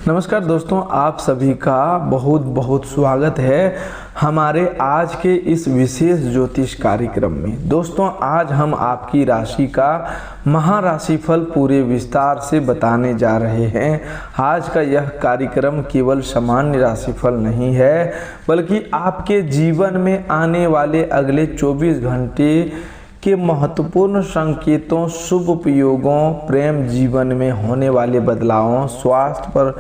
नमस्कार दोस्तों, आप सभी का बहुत बहुत स्वागत है हमारे आज के इस विशेष ज्योतिष कार्यक्रम में। दोस्तों, आज हम आपकी राशि का महाराशिफल पूरे विस्तार से बताने जा रहे हैं। आज का यह कार्यक्रम केवल सामान्य राशिफल नहीं है, बल्कि आपके जीवन में आने वाले अगले 24 घंटे के महत्वपूर्ण संकेतों, शुभ उपयोगों, प्रेम जीवन में होने वाले बदलावों, स्वास्थ्य पर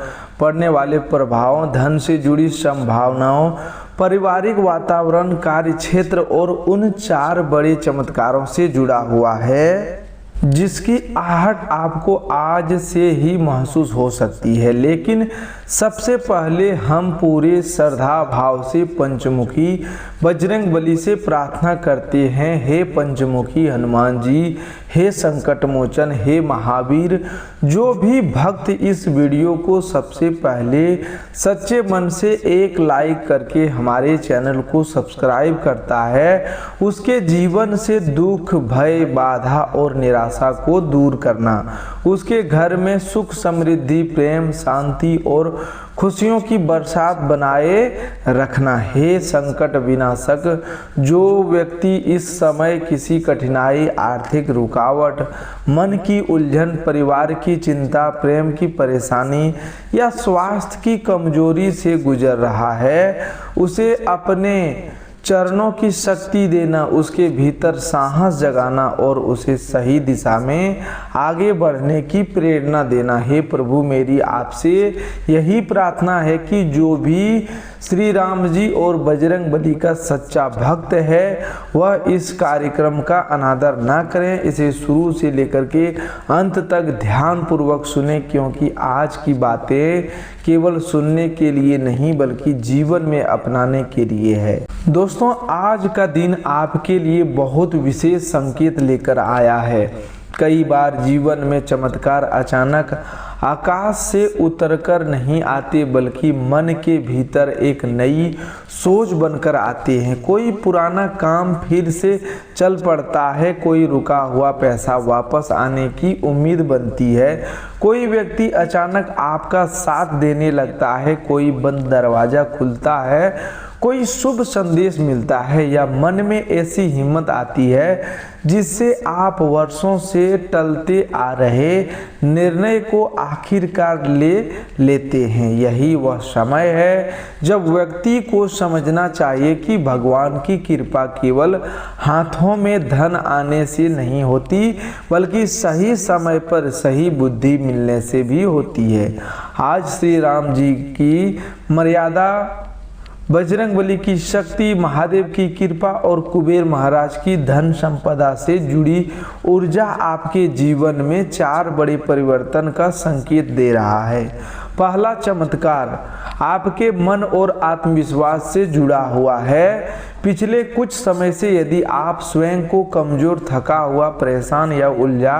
पड़ने वाले प्रभावों, धन से जुड़ी संभावनाओं, पारिवारिक वातावरण, कार्य क्षेत्र और उन 4 बड़े चमत्कारों से जुड़ा हुआ है जिसकी आहट आपको आज से ही महसूस हो सकती है। लेकिन सबसे पहले हम पूरे श्रद्धा भाव से पंचमुखी बजरंगबली से प्रार्थना करते हैं। हे पंचमुखी हनुमान जी, हे संकट मोचन, हे महावीर, जो भी भक्त इस वीडियो को सबसे पहले सच्चे मन से एक लाइक करके हमारे चैनल को सब्सक्राइब करता है, उसके जीवन से दुख, भय, बाधा और निराशा को दूर करना, उसके घर में सुख, समृद्धि, प्रेम, शांति और खुशियों की बरसात बनाए रखना। हे संकट विनाशक, जो व्यक्ति इस समय किसी कठिनाई, आर्थिक रुकावट, मन की उलझन, परिवार की चिंता, प्रेम की परेशानी या स्वास्थ्य की कमजोरी से गुजर रहा है, उसे अपने चरणों की शक्ति देना, उसके भीतर साहस जगाना और उसे सही दिशा में आगे बढ़ने की प्रेरणा देना। हे प्रभु, मेरी आपसे यही प्रार्थना है कि जो भी श्री राम जी और बजरंग बली का सच्चा भक्त है वह इस कार्यक्रम का अनादर ना करें, इसे शुरू से लेकर के अंत तक ध्यान पूर्वक सुने, क्योंकि आज की बातें केवल सुनने के लिए नहीं बल्कि जीवन में अपनाने के लिए है। दोस्तों, आज का दिन आपके लिए बहुत विशेष संकेत लेकर आया है। कई बार जीवन में चमत्कार अचानक आकाश से उतरकर नहीं आते, बल्कि मन के भीतर एक नई सोच बनकर आते हैं। कोई पुराना काम फिर से चल पड़ता है, कोई रुका हुआ पैसा वापस आने की उम्मीद बनती है, कोई व्यक्ति अचानक आपका साथ देने लगता है, कोई बंद दरवाजा खुलता है, कोई शुभ संदेश मिलता है या मन में ऐसी हिम्मत आती है जिससे आप वर्षों से टलते आ रहे निर्णय को आखिरकार ले लेते हैं। यही वह समय है जब व्यक्ति को समझना चाहिए कि भगवान की कृपा केवल हाथों में धन आने से नहीं होती, बल्कि सही समय पर सही बुद्धि मिलने से भी होती है। आज श्री राम जी की मर्यादा, बजरंगबली की शक्ति, महादेव की कृपा और कुबेर महाराज की धन संपदा से जुड़ी ऊर्जा आपके जीवन में 4 बड़े परिवर्तन का संकेत दे रहा है। पहला चमत्कार आपके मन और आत्मविश्वास से जुड़ा हुआ है। पिछले कुछ समय से यदि आप स्वयं को कमजोर, थका हुआ, परेशान या उलझा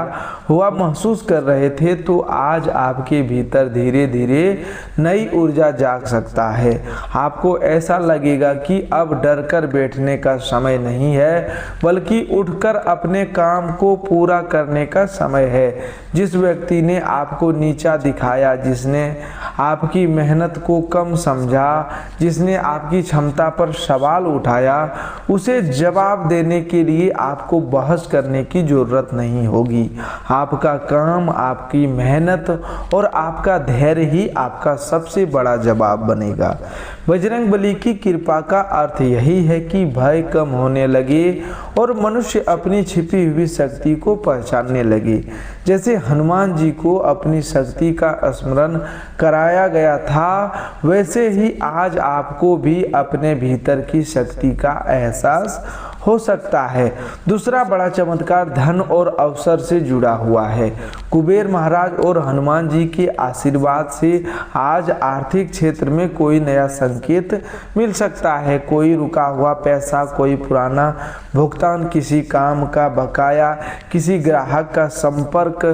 हुआ महसूस कर रहे थे, तो आज आपके भीतर धीरे धीरे नई ऊर्जा जाग सकता है। आपको ऐसा लगेगा कि अब डर कर बैठने का समय नहीं है, बल्कि उठकर अपने काम को पूरा करने का समय है। जिस व्यक्ति ने आपको नीचा दिखाया, जिसने आपकी मेहनत को कम समझा, जिसने आपकी क्षमता पर सवाल उठाया, उसे जवाब देने के लिए आपको बहस करने की जरूरत नहीं होगी। आपका काम, आपकी मेहनत और आपका धैर्य ही आपका सबसे बड़ा जवाब बनेगा। बजरंगबली की कृपा का अर्थ यही है कि भय कम होने लगे और मनुष्य अपनी छिपी हुई शक्ति को पहचानने लगे। जैसे हनुमान जी को अपनी शक्ति का स्मरण कराया गया था, वैसे ही आज आपको भी अपने भीतर की शक्ति का एहसास हो सकता है। दूसरा बड़ा चमत्कार धन और अवसर से जुड़ा हुआ है। कुबेर महाराज और हनुमान जी के आशीर्वाद से आज आर्थिक क्षेत्र में कोई नया संकेत मिल सकता है। कोई रुका हुआ पैसा, कोई पुराना भुगतान, किसी काम का बकाया, किसी ग्राहक का संपर्क,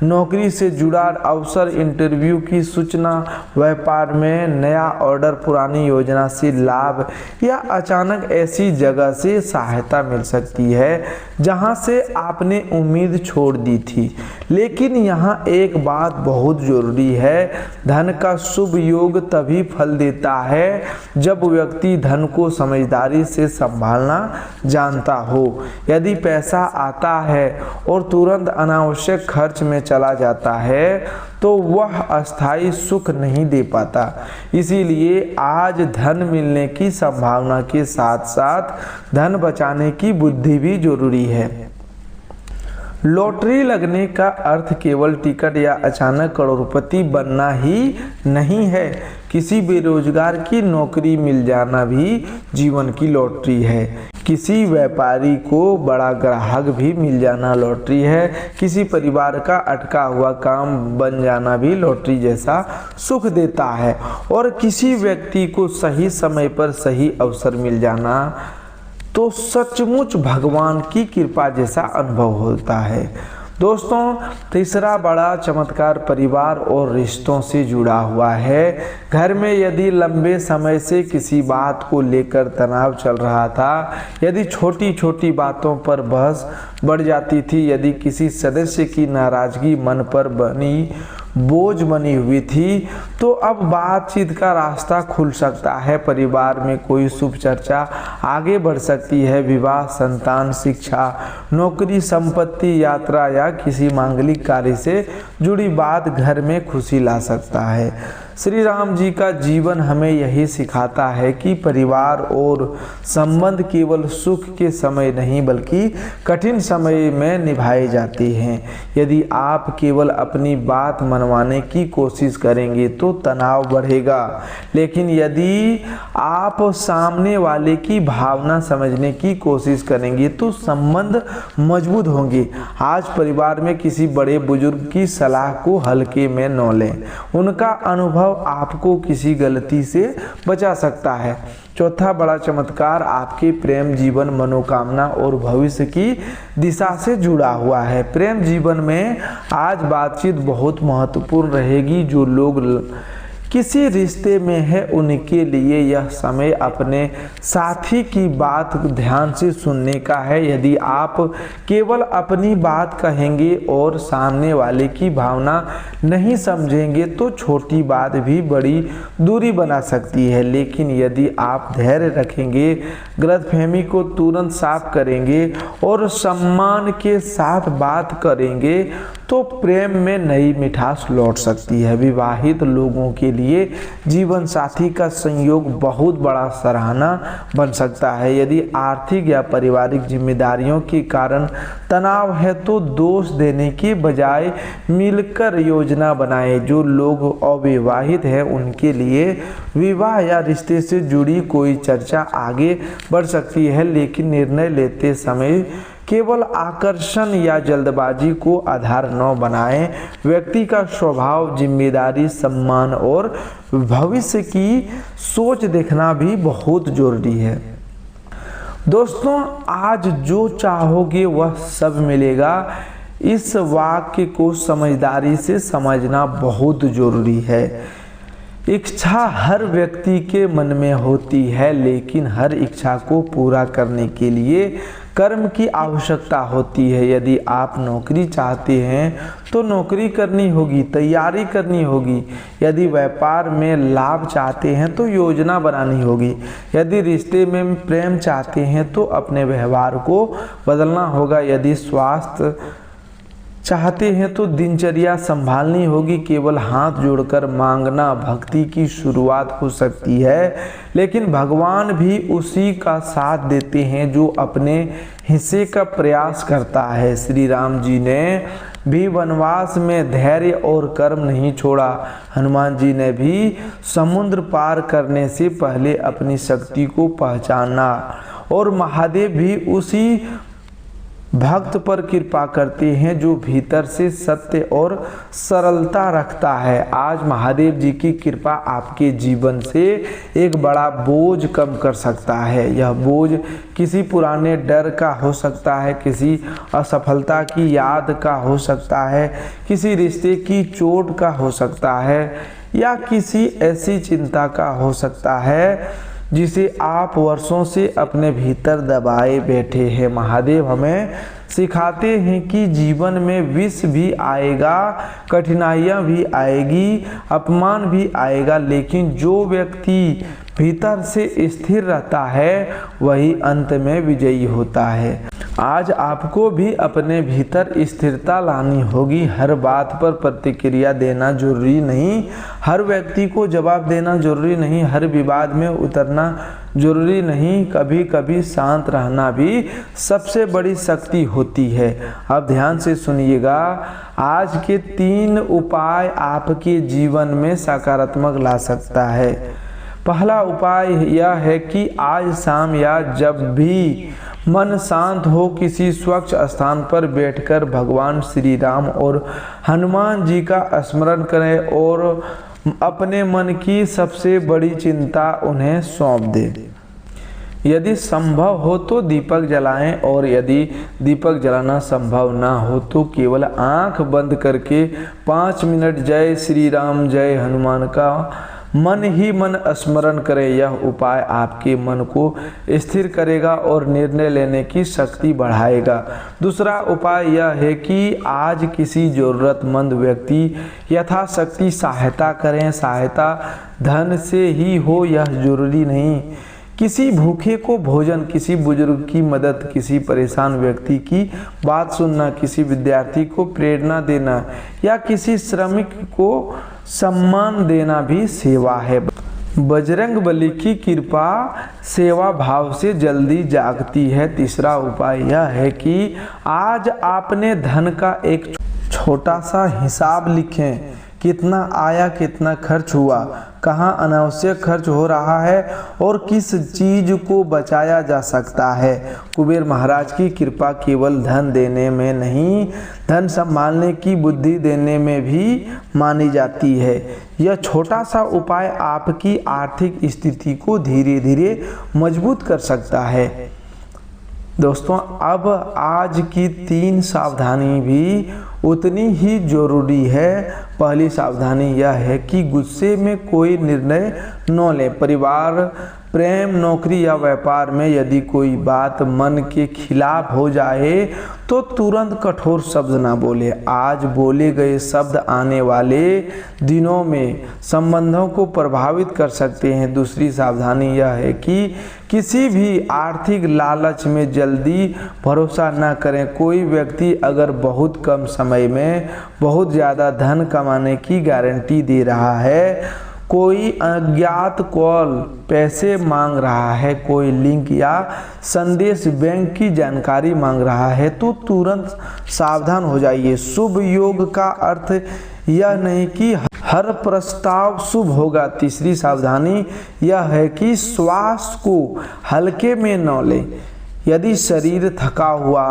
नौकरी से जुड़ा अवसर, इंटरव्यू की सूचना, व्यापार में नया ऑर्डर, पुरानी योजना से लाभ या अचानक ऐसी जगह से सहायता सहायता मिल सकती है जहां से आपने उम्मीद छोड़ दी थी। लेकिन यहाँ एक बात बहुत जरूरी है, धन का शुभ योग तभी फल देता है जब व्यक्ति धन को समझदारी से संभालना जानता हो। यदि पैसा आता है और तुरंत अनावश्यक खर्च में चला जाता है तो वह अस्थायी सुख नहीं दे पाता। इसीलिए आज धन मिलने की संभावना के साथ साथ धन बचाने की बुद्धि भी जरूरी है। लॉटरी लगने का अर्थ केवल टिकट या अचानक करोड़पति बनना ही नहीं है। किसी बेरोजगार की नौकरी मिल जाना भी जीवन की लॉटरी है। किसी व्यापारी को बड़ा ग्राहक भी मिल जाना लॉटरी है। किसी परिवार का अटका हुआ काम बन जाना भी लॉटरी जैसा सुख देता है। और किसी व्यक्ति को सही समय पर सही अवसर मिल जाना तो सचमुच भगवान की कृपा जैसा अनुभव होता है। दोस्तों, तीसरा बड़ा चमत्कार परिवार और रिश्तों से जुड़ा हुआ है। घर में यदि लंबे समय से किसी बात को लेकर तनाव चल रहा था, यदि छोटी छोटी बातों पर बहस बढ़ जाती थी, यदि किसी सदस्य की नाराजगी मन पर बोझ बनी हुई थी, तो अब बातचीत का रास्ता खुल सकता है। परिवार में कोई शुभ चर्चा आगे बढ़ सकती है। विवाह, संतान, शिक्षा, नौकरी, संपत्ति, यात्रा या किसी मांगलिक कार्य से जुड़ी बात घर में खुशी ला सकता है। श्री राम जी का जीवन हमें यही सिखाता है कि परिवार और संबंध केवल सुख के समय नहीं बल्कि कठिन समय में निभाए जाते हैं। यदि आप केवल अपनी बात मनवाने की कोशिश करेंगे तो तनाव बढ़ेगा, लेकिन यदि आप सामने वाले की भावना समझने की कोशिश करेंगे तो संबंध मजबूत होंगे। आज परिवार में किसी बड़े बुजुर्ग की सलाह को हल्के में न लें। उनका अनुभव आपको किसी गलती से बचा सकता है। चौथा बड़ा चमत्कार आपके प्रेम जीवन, मनोकामना और भविष्य की दिशा से जुड़ा हुआ है। प्रेम जीवन में आज बातचीत बहुत महत्वपूर्ण रहेगी। जो लोग किसी रिश्ते में है उनके लिए यह समय अपने साथी की बात ध्यान से सुनने का है। यदि आप केवल अपनी बात कहेंगे और सामने वाले की भावना नहीं समझेंगे तो छोटी बात भी बड़ी दूरी बना सकती है। लेकिन यदि आप धैर्य रखेंगे, गलतफहमी को तुरंत साफ करेंगे और सम्मान के साथ बात करेंगे तो प्रेम में नई मिठास लौट सकती है। विवाहित लोगों के लिए जीवन साथी का संयोग बहुत बड़ा सराहना बन सकता है। यदि आर्थिक या पारिवारिक जिम्मेदारियों के कारण तनाव है तो दोष देने के बजाय मिलकर योजना बनाएं। जो लोग अविवाहित हैं उनके लिए विवाह या रिश्ते से जुड़ी कोई चर्चा आगे बढ़ सकती है, लेकिन निर्णय लेते समय केवल आकर्षण या जल्दबाजी को आधार न बनाएं। व्यक्ति का स्वभाव, जिम्मेदारी, सम्मान और भविष्य की सोच देखना भी बहुत जरूरी है। दोस्तों, आज जो चाहोगे वह सब मिलेगा। इस वाक्य को समझदारी से समझना बहुत जरूरी है। इच्छा हर व्यक्ति के मन में होती है, लेकिन हर इच्छा को पूरा करने के लिए कर्म की आवश्यकता होती है। यदि आप नौकरी चाहते हैं तो नौकरी करनी होगी, तैयारी करनी होगी। यदि व्यापार में लाभ चाहते हैं तो योजना बनानी होगी। यदि रिश्ते में प्रेम चाहते हैं तो अपने व्यवहार को बदलना होगा। यदि स्वास्थ्य चाहते हैं तो दिनचर्या संभालनी होगी। केवल हाथ जोड़कर मांगना भक्ति की शुरुआत हो सकती है, लेकिन भगवान भी उसी का साथ देते हैं जो अपने हिस्से का प्रयास करता है। श्री राम जी ने भी वनवास में धैर्य और कर्म नहीं छोड़ा। हनुमान जी ने भी समुद्र पार करने से पहले अपनी शक्ति को पहचाना, और महादेव भी उसी भक्त पर कृपा करते हैं जो भीतर से सत्य और सरलता रखता है। आज महादेव जी की कृपा आपके जीवन से एक बड़ा बोझ कम कर सकता है। यह बोझ किसी पुराने डर का हो सकता है, किसी असफलता की याद का हो सकता है, किसी रिश्ते की चोट का हो सकता है, या किसी ऐसी चिंता का हो सकता है जिसे आप वर्षों से अपने भीतर दबाए बैठे हैं। महादेव हमें सिखाते हैं कि जीवन में विष भी आएगा, कठिनाइयाँ भी आएगी, अपमान भी आएगा, लेकिन जो व्यक्ति भीतर से स्थिर रहता है वही अंत में विजयी होता है। आज आपको भी अपने भीतर स्थिरता लानी होगी। हर बात पर प्रतिक्रिया देना जरूरी नहीं, हर व्यक्ति को जवाब देना जरूरी नहीं, हर विवाद में उतरना जरूरी नहीं। कभी कभी शांत रहना भी सबसे बड़ी शक्ति होती है। अब ध्यान से सुनिएगा, आज के 3 उपाय आपके जीवन में सकारात्मक ला सकता है। पहला उपाय यह है कि आज शाम या जब भी मन शांत हो, किसी स्वच्छ स्थान पर बैठकर भगवान श्री राम और हनुमान जी का स्मरण करें और अपने मन की सबसे बड़ी चिंता उन्हें सौंप दें। यदि संभव हो तो दीपक जलाएं, और यदि दीपक जलाना संभव ना हो तो केवल आंख बंद करके 5 मिनट जय श्री राम जय हनुमान का मन ही मन स्मरण करें। यह उपाय आपके मन को स्थिर करेगा और निर्णय लेने की शक्ति बढ़ाएगा। दूसरा उपाय यह है कि आज किसी जरूरतमंद व्यक्ति यथाशक्ति सहायता करें। सहायता धन से ही हो यह जरूरी नहीं। किसी भूखे को भोजन, किसी बुजुर्ग की मदद, किसी परेशान व्यक्ति की बात सुनना, किसी विद्यार्थी को प्रेरणा देना या किसी श्रमिक को सम्मान देना भी सेवा है। बजरंग बली की कृपा सेवा भाव से जल्दी जागती है। तीसरा उपाय यह है कि आज आपने धन का एक छोटा सा हिसाब लिखें। कितना आया, कितना खर्च हुआ, कहाँ अनावश्यक खर्च हो रहा है और किस चीज को बचाया जा सकता है। कुबेर महाराज की कृपा केवल धन देने में नहीं, धन संभालने की बुद्धि देने में भी मानी जाती है। यह छोटा सा उपाय आपकी आर्थिक स्थिति को धीरे धीरे मजबूत कर सकता है। दोस्तों, अब आज की 3 सावधानी भी उतनी ही जरूरी है। पहली सावधानी यह है कि गुस्से में कोई निर्णय न लें। परिवार, प्रेम, नौकरी या व्यापार में यदि कोई बात मन के खिलाफ हो जाए तो तुरंत कठोर शब्द ना बोले। आज बोले गए शब्द आने वाले दिनों में संबंधों को प्रभावित कर सकते हैं। दूसरी सावधानी यह है कि किसी भी आर्थिक लालच में जल्दी भरोसा न करें। कोई व्यक्ति अगर बहुत कम समय में बहुत ज़्यादा धन कमाने की गारंटी दे रहा है, कोई अज्ञात कॉल पैसे मांग रहा है, कोई लिंक या संदेश बैंक की जानकारी मांग रहा है, तो तुरंत सावधान हो जाइए। शुभ योग का अर्थ यह नहीं कि हर प्रस्ताव शुभ होगा। तीसरी सावधानी यह है कि स्वास्थ्य को हल्के में न लें। यदि शरीर थका हुआ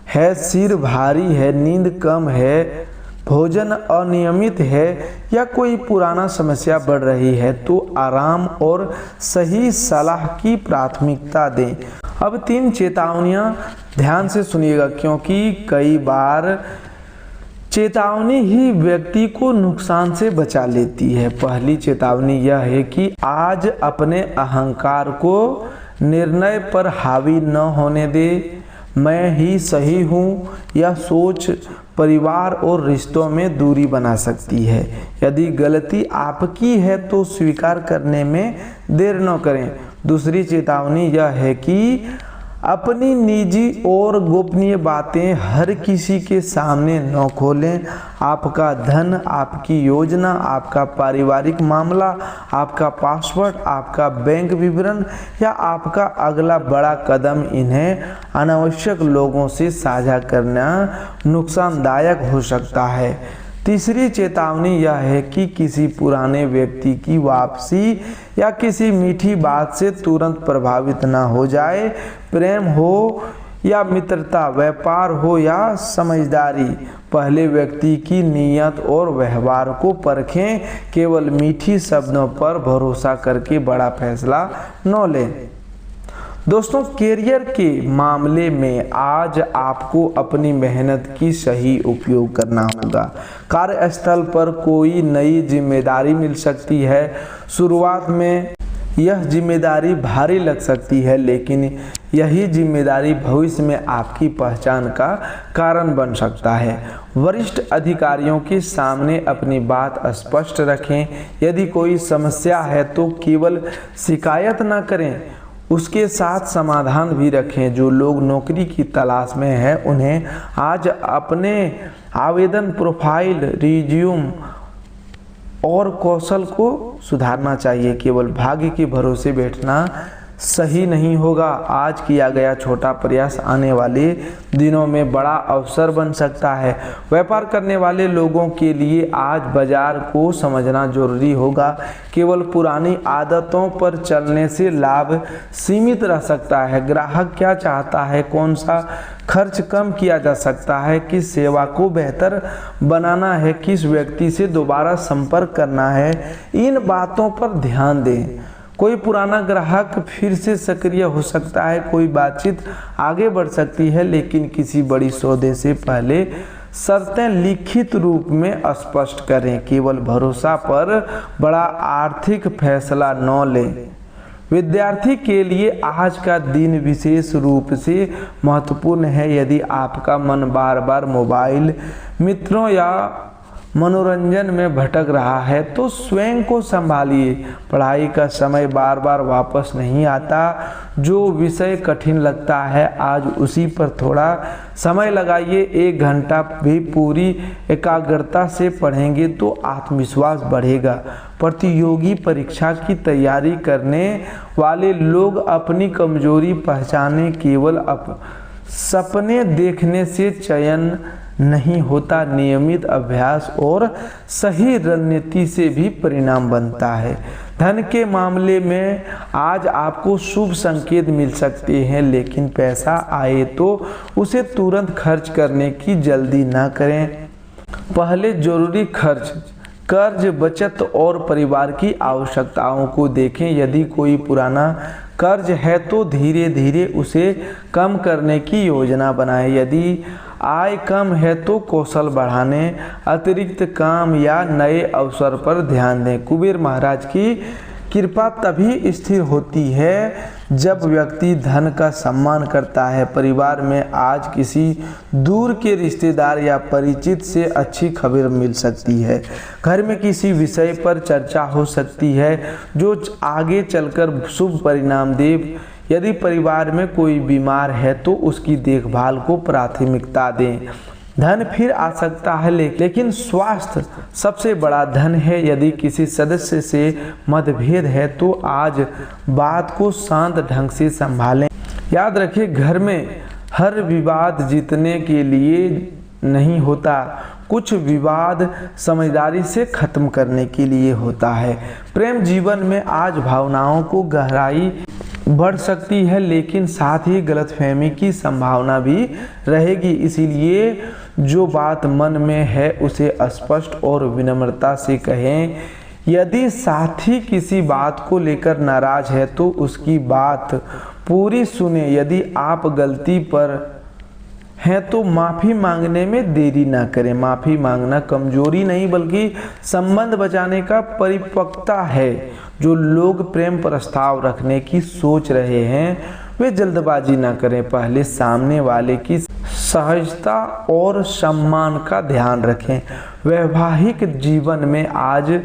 है, सिर भारी है, नींद कम है, भोजन अनियमित है या कोई पुराना समस्या बढ़ रही है तो आराम और सही सलाह की प्राथमिकता दें। अब 3 चेतावनियां ध्यान से सुनिएगा, क्योंकि कई बार चेतावनी ही व्यक्ति को नुकसान से बचा लेती है। पहली चेतावनी यह है कि आज अपने अहंकार को निर्णय पर हावी न होने दे। मैं ही सही हूँ यह सोच परिवार और रिश्तों में दूरी बना सकती है। यदि गलती आपकी है तो स्वीकार करने में देर न करें। दूसरी चेतावनी यह है कि अपनी निजी और गोपनीय बातें हर किसी के सामने न खोलें। आपका धन, आपकी योजना, आपका पारिवारिक मामला, आपका पासवर्ड, आपका बैंक विवरण या आपका अगला बड़ा कदम, इन्हें अनावश्यक लोगों से साझा करना नुकसानदायक हो सकता है। तीसरी चेतावनी यह है कि किसी पुराने व्यक्ति की वापसी या किसी मीठी बात से तुरंत प्रभावित ना हो जाए। प्रेम हो या मित्रता, व्यापार हो या समझदारी, पहले व्यक्ति की नीयत और व्यवहार को परखें। केवल मीठी शब्दों पर भरोसा करके बड़ा फैसला न लें। दोस्तों, करियर के मामले में आज आपको अपनी मेहनत की सही उपयोग करना होगा। कार्यस्थल पर कोई नई जिम्मेदारी मिल सकती है। शुरुआत में यह जिम्मेदारी भारी लग सकती है, लेकिन यही जिम्मेदारी भविष्य में आपकी पहचान का कारण बन सकता है। वरिष्ठ अधिकारियों के सामने अपनी बात स्पष्ट रखें। यदि कोई समस्या है तो केवल शिकायत न करें, उसके साथ समाधान भी रखें। जो लोग नौकरी की तलाश में हैं उन्हें आज अपने आवेदन प्रोफाइल, रिज्यूम और कौशल को सुधारना चाहिए। केवल भाग्य के भरोसे बैठना सही नहीं होगा। आज किया गया छोटा प्रयास आने वाले दिनों में बड़ा अवसर बन सकता है। व्यापार करने वाले लोगों के लिए आज बाजार को समझना जरूरी होगा। केवल पुरानी आदतों पर चलने से लाभ सीमित रह सकता है। ग्राहक क्या चाहता है, कौन सा खर्च कम किया जा सकता है, किस सेवा को बेहतर बनाना है, किस व्यक्ति से दोबारा संपर्क करना है, इन बातों पर ध्यान दें। कोई पुराना ग्राहक फिर से सक्रिय हो सकता है, कोई बातचीत आगे बढ़ सकती है, लेकिन किसी बड़ी सौदे से पहले शर्तें लिखित रूप में स्पष्ट करें। केवल भरोसा पर बड़ा आर्थिक फैसला न लें। विद्यार्थी के लिए आज का दिन विशेष रूप से महत्वपूर्ण है। यदि आपका मन बार बार मोबाइल, मित्रों या मनोरंजन में भटक रहा है तो स्वयं को संभालिए। पढ़ाई का समय बार बार वापस नहीं आता। जो विषय कठिन लगता है आज उसी पर थोड़ा समय लगाइए। 1 घंटा भी पूरी एकाग्रता से पढ़ेंगे तो आत्मविश्वास बढ़ेगा। प्रतियोगी परीक्षा की तैयारी करने वाले लोग अपनी कमजोरी पहचाने। केवल सपने देखने से चयन नहीं होता, नियमित अभ्यास और सही रणनीति से भी परिणाम बनता है। धन के मामले में आज आपको शुभ संकेत मिल सकते हैं, लेकिन पैसा आए तो उसे तुरंत खर्च करने की जल्दी ना करें। पहले जरूरी खर्च, कर्ज, बचत और परिवार की आवश्यकताओं को देखें। यदि कोई पुराना कर्ज है तो धीरे धीरे उसे कम करने की योजना बनाएं। यदि आय कम है तो कौशल बढ़ाने, अतिरिक्त काम या नए अवसर पर ध्यान दें। कुबेर महाराज की कृपा तभी स्थिर होती है जब व्यक्ति धन का सम्मान करता है। परिवार में आज किसी दूर के रिश्तेदार या परिचित से अच्छी खबर मिल सकती है। घर में किसी विषय पर चर्चा हो सकती है जो आगे चलकर शुभ परिणाम दे। यदि परिवार में कोई बीमार है तो उसकी देखभाल को प्राथमिकता दें। धन फिर आ सकता है, लेकिन स्वास्थ्य सबसे बड़ा धन है। यदि किसी सदस्य से मतभेद है तो आज बात को शांत ढंग से संभालें। याद रखिए, घर में हर विवाद जीतने के लिए नहीं होता, कुछ विवाद समझदारी से खत्म करने के लिए होता है। प्रेम जीवन में आज भावनाओं को गहराई बढ़ सकती है, लेकिन साथ ही गलतफहमी की संभावना भी रहेगी। इसीलिए जो बात मन में है उसे स्पष्ट और विनम्रता से कहें। यदि साथी किसी बात को लेकर नाराज है तो उसकी बात पूरी सुने। यदि आप गलती पर हैं तो माफ़ी मांगने में देरी ना करें। माफ़ी मांगना कमजोरी नहीं बल्कि संबंध बचाने का परिपक्वता है। जो लोग प्रेम प्रस्ताव रखने की सोच रहे हैं वे जल्दबाजी ना करें। पहले सामने वाले की सहजता और सम्मान का ध्यान रखें। वैवाहिक जीवन में आज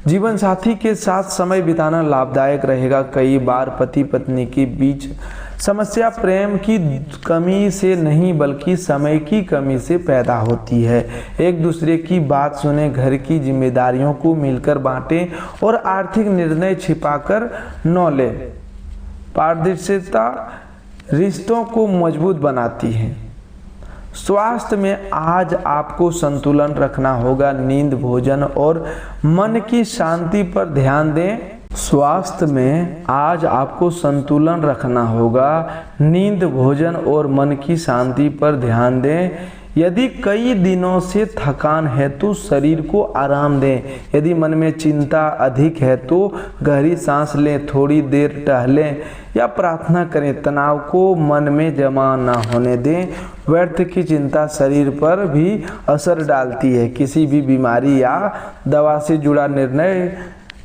जीवन साथी के साथ समय बिताना लाभदायक रहेगा। कई बार पति पत्नी के बीच समस्या प्रेम की कमी से नहीं बल्कि समय की कमी से पैदा होती है। एक दूसरे की बात सुने, घर की जिम्मेदारियों को मिलकर बांटें और आर्थिक निर्णय छिपाकर न लें। पारदर्शिता रिश्तों को मजबूत बनाती है। स्वास्थ्य में आज आपको संतुलन रखना होगा। नींद, भोजन और मन की शांति पर ध्यान दें। स्वास्थ्य में आज आपको संतुलन रखना होगा। नींद, भोजन और मन की शांति पर ध्यान दें। यदि कई दिनों से थकान है तो शरीर को आराम दें। यदि मन में चिंता अधिक है तो गहरी सांस लें, थोड़ी देर टहलें या प्रार्थना करें। तनाव को मन में जमा न होने दें। व्यर्थ की चिंता शरीर पर भी असर डालती है। किसी भी बीमारी या दवा से जुड़ा निर्णय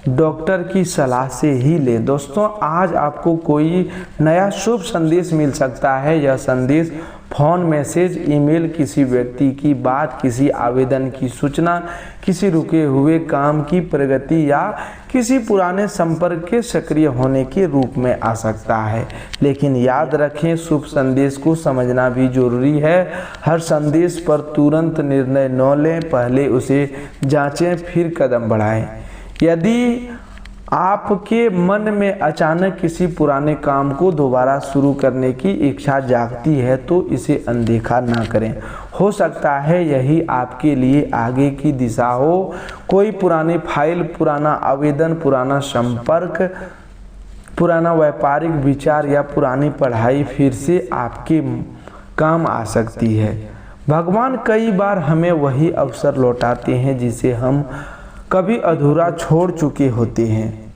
डॉक्टर की सलाह से ही लें। दोस्तों, आज आपको कोई नया शुभ संदेश मिल सकता है। यह संदेश फ़ोन, मैसेज, ईमेल, किसी व्यक्ति की बात, किसी आवेदन की सूचना, किसी रुके हुए काम की प्रगति या किसी पुराने संपर्क के सक्रिय होने के रूप में आ सकता है। लेकिन याद रखें, शुभ संदेश को समझना भी जरूरी है। हर संदेश पर तुरंत निर्णय न लें, पहले उसे जांचें फिर कदम बढ़ाएं। यदि आपके मन में अचानक किसी पुराने काम को दोबारा शुरू करने की इच्छा जागती है तो इसे अनदेखा ना करें। हो सकता है यही आपके लिए आगे की दिशा हो। कोई पुरानी फाइल, पुराना आवेदन, पुराना संपर्क, पुराना व्यापारिक विचार या पुरानी पढ़ाई फिर से आपके काम आ सकती है। भगवान कई बार हमें वही अवसर लौटाते हैं जिसे हम कभी अधूरा छोड़ चुके होते हैं।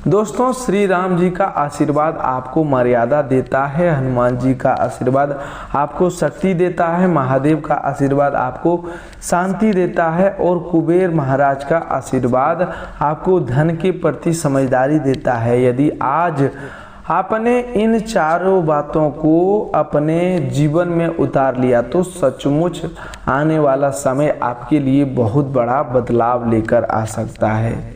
दोस्तों, श्री राम जी का आशीर्वाद आपको मर्यादा देता है, हनुमान जी का आशीर्वाद आपको शक्ति देता है, महादेव का आशीर्वाद आपको शांति देता है और कुबेर महाराज का आशीर्वाद आपको धन के प्रति समझदारी देता है। यदि आज आपने इन चारों बातों को अपने जीवन में उतार लिया तो सचमुच आने वाला समय आपके लिए बहुत बड़ा बदलाव लेकर आ सकता है।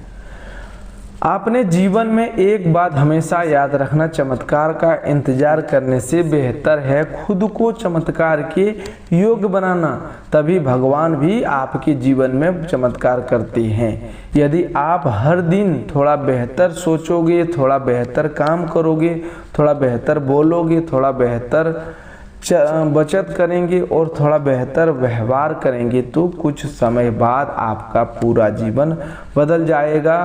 आपने जीवन में एक बात हमेशा याद रखना, चमत्कार का इंतजार करने से बेहतर है खुद को चमत्कार के योग्य बनाना। तभी भगवान भी आपके जीवन में चमत्कार करते हैं। यदि आप हर दिन थोड़ा बेहतर सोचोगे, थोड़ा बेहतर काम करोगे, थोड़ा बेहतर बोलोगे, थोड़ा बेहतर बचत करेंगे और थोड़ा बेहतर व्यवहार करेंगे तो कुछ समय बाद आपका पूरा जीवन बदल जाएगा,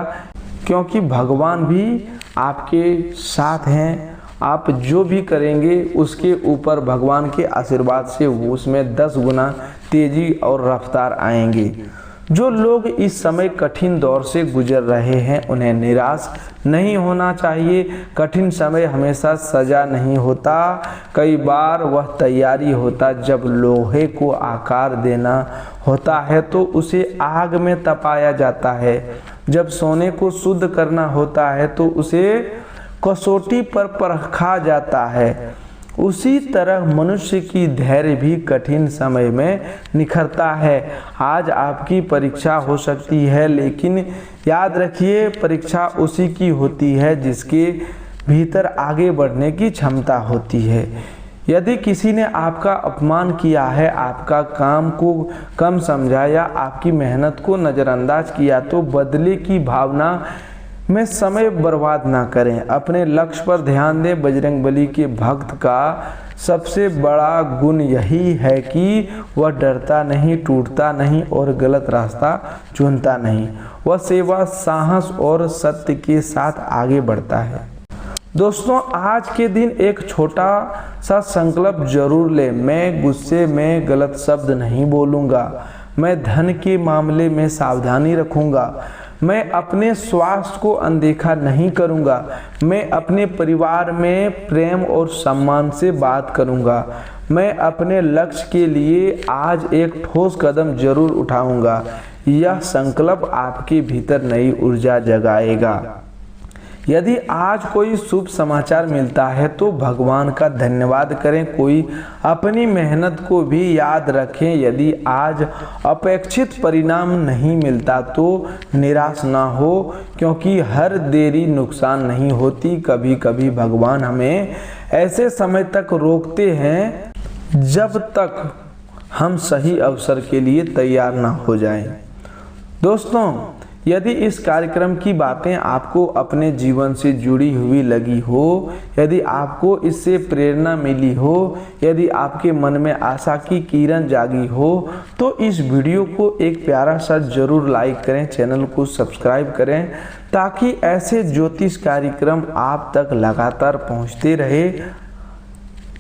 क्योंकि भगवान भी आपके साथ हैं। आप जो भी करेंगे उसके ऊपर भगवान के आशीर्वाद से उसमें 10 गुना तेजी और रफ्तार आएंगे। जो लोग इस समय कठिन दौर से गुजर रहे हैं उन्हें निराश नहीं होना चाहिए। कठिन समय हमेशा सजा नहीं होता, कई बार वह तैयारी होता। जब लोहे को आकार देना होता है तो उसे आग में तपाया जाता है। जब सोने को शुद्ध करना होता है तो उसे कसौटी पर परखा जाता है। उसी तरह मनुष्य की धैर्य भी कठिन समय में निखरता है। आज आपकी परीक्षा हो सकती है, लेकिन याद रखिए परीक्षा उसी की होती है जिसके भीतर आगे बढ़ने की क्षमता होती है। यदि किसी ने आपका अपमान किया है, आपका काम को कम समझा या आपकी मेहनत को नज़रअंदाज किया तो बदले की भावना में समय बर्बाद ना करें। अपने लक्ष्य पर ध्यान दें। बजरंगबली के भक्त का सबसे बड़ा गुण यही है कि वह डरता नहीं, टूटता नहीं और गलत रास्ता चुनता नहीं। वह सेवा, साहस और सत्य के साथ आगे बढ़ता है। दोस्तों, आज के दिन एक छोटा सा संकल्प जरूर लें। मैं गुस्से में गलत शब्द नहीं बोलूँगा। मैं धन के मामले में सावधानी रखूँगा। मैं अपने स्वास्थ्य को अनदेखा नहीं करूँगा। मैं अपने परिवार में प्रेम और सम्मान से बात करूँगा। मैं अपने लक्ष्य के लिए आज एक ठोस कदम जरूर उठाऊँगा। यह संकल्प आपके भीतर नई ऊर्जा जगाएगा। यदि आज कोई शुभ समाचार मिलता है तो भगवान का धन्यवाद करें। कोई अपनी मेहनत को भी याद रखें। यदि आज अपेक्षित परिणाम नहीं मिलता तो निराश ना हो, क्योंकि हर देरी नुकसान नहीं होती। कभी कभी भगवान हमें ऐसे समय तक रोकते हैं जब तक हम सही अवसर के लिए तैयार ना हो जाएं। दोस्तों, यदि इस कार्यक्रम की बातें आपको अपने जीवन से जुड़ी हुई लगी हो, यदि आपको इससे प्रेरणा मिली हो, यदि आपके मन में आशा की किरण जागी हो तो इस वीडियो को एक प्यारा सा जरूर लाइक करें, चैनल को सब्सक्राइब करें ताकि ऐसे ज्योतिष कार्यक्रम आप तक लगातार पहुंचते रहे।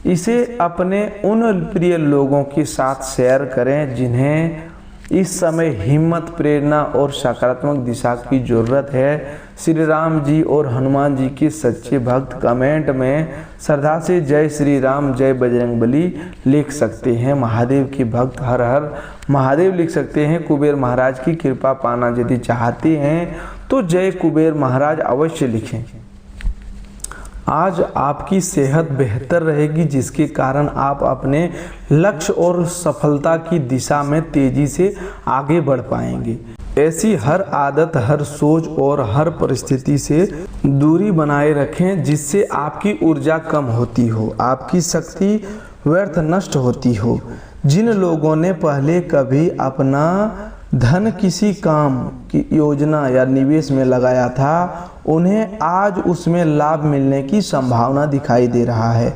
इसे अपने उन प्रिय लोगों के साथ शेयर करें जिन्हें इस समय हिम्मत, प्रेरणा और सकारात्मक दिशा की जरूरत है। श्री राम जी और हनुमान जी के सच्चे भक्त कमेंट में श्रद्धा से जय श्री राम, जय बजरंगबली लिख सकते हैं। महादेव के भक्त हर हर महादेव लिख सकते हैं। कुबेर महाराज की कृपा पाना यदि चाहते हैं तो जय कुबेर महाराज अवश्य लिखें। आज आपकी सेहत बेहतर रहेगी, जिसके कारण आप अपने लक्ष्य और सफलता की दिशा में तेजी से आगे बढ़ पाएंगे। ऐसी हर आदत, हर सोच और हर परिस्थिति से दूरी बनाए रखें जिससे आपकी ऊर्जा कम होती हो, आपकी शक्ति व्यर्थ नष्ट होती हो। जिन लोगों ने पहले कभी अपना धन किसी काम की योजना या निवेश में लगाया था, उन्हें आज उसमें लाभ मिलने की संभावना दिखाई दे रहा है।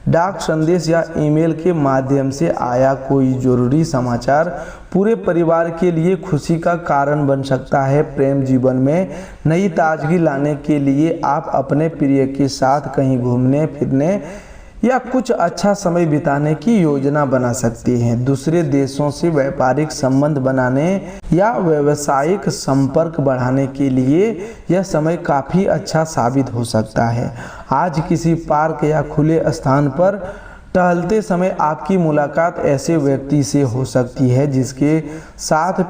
डाक संदेश या ईमेल के माध्यम से आया कोई जरूरी समाचार पूरे परिवार के लिए खुशी का कारण बन सकता है। प्रेम जीवन में नई ताजगी लाने के लिए आप अपने प्रिय के साथ कहीं घूमने फिरने या कुछ अच्छा समय बिताने की योजना बना सकते हैं। दूसरे देशों से व्यापारिक संबंध बनाने या व्यावसायिक संपर्क बढ़ाने के लिए यह समय काफ़ी अच्छा साबित हो सकता है। आज किसी पार्क या खुले स्थान पर टहलते समय आपकी मुलाकात ऐसे व्यक्ति से हो सकती है जिसके साथ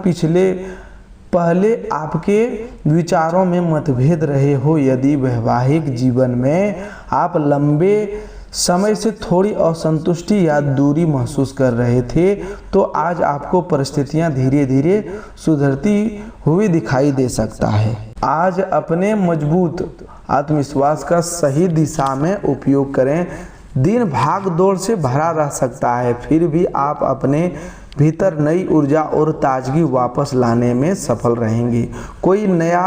पहले आपके विचारों में मतभेद रहे हो। यदि वैवाहिक जीवन में आप लंबे समय से थोड़ी असंतुष्टि या दूरी महसूस कर रहे थे तो आज आपको परिस्थितियां धीरे धीरे सुधरती हुई दिखाई दे सकता है। आज अपने मजबूत आत्मविश्वास का सही दिशा में उपयोग करें। दिन भाग दौड़ से भरा रह सकता है, फिर भी आप अपने भीतर नई ऊर्जा और ताजगी वापस लाने में सफल रहेंगे। कोई नया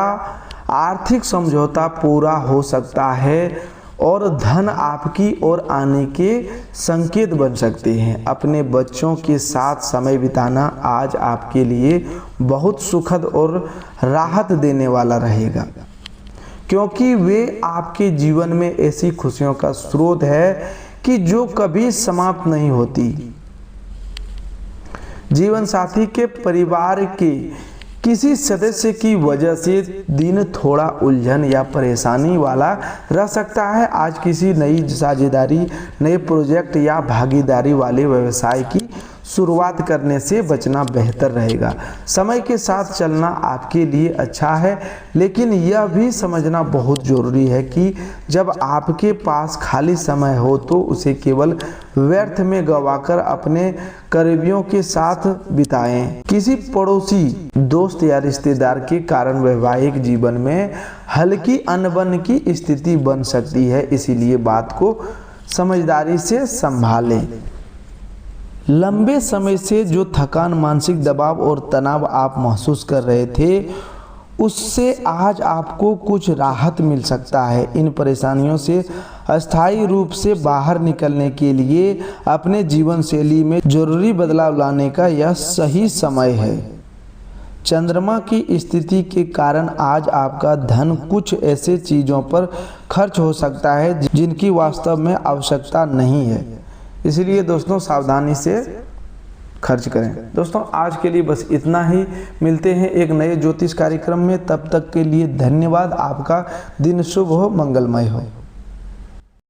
आर्थिक समझौता पूरा हो सकता है और धन आपकी ओर आने के संकेत बन सकते हैं। अपने बच्चों के साथ समय बिताना आज आपके लिए बहुत सुखद और राहत देने वाला रहेगा, क्योंकि वे आपके जीवन में ऐसी खुशियों का स्रोत है कि जो कभी समाप्त नहीं होती। जीवन साथी के परिवार के किसी सदस्य की वजह से दिन थोड़ा उलझन या परेशानी वाला रह सकता है। आज किसी नई साझेदारी, नए प्रोजेक्ट या भागीदारी वाले व्यवसाय की शुरुआत करने से बचना बेहतर रहेगा। समय के साथ चलना आपके लिए अच्छा है, लेकिन यह भी समझना बहुत ज़रूरी है कि जब आपके पास खाली समय हो तो उसे केवल व्यर्थ में गंवाकर अपने करीबियों के साथ बिताएं। किसी पड़ोसी, दोस्त या रिश्तेदार के कारण वैवाहिक जीवन में हल्की अनबन की स्थिति बन सकती है, इसीलिए बात को समझदारी से संभालें। लंबे समय से जो थकान, मानसिक दबाव और तनाव आप महसूस कर रहे थे, उससे आज आपको कुछ राहत मिल सकता है। इन परेशानियों से अस्थायी रूप से बाहर निकलने के लिए अपने जीवन शैली में जरूरी बदलाव लाने का यह सही समय है। चंद्रमा की स्थिति के कारण आज आपका धन कुछ ऐसे चीज़ों पर खर्च हो सकता है जिनकी वास्तव में आवश्यकता नहीं है, इसलिए दोस्तों सावधानी से खर्च करें। दोस्तों आज के लिए बस इतना ही। मिलते हैं एक नए ज्योतिष कार्यक्रम में, तब तक के लिए धन्यवाद। आपका दिन शुभ हो, मंगलमय हो।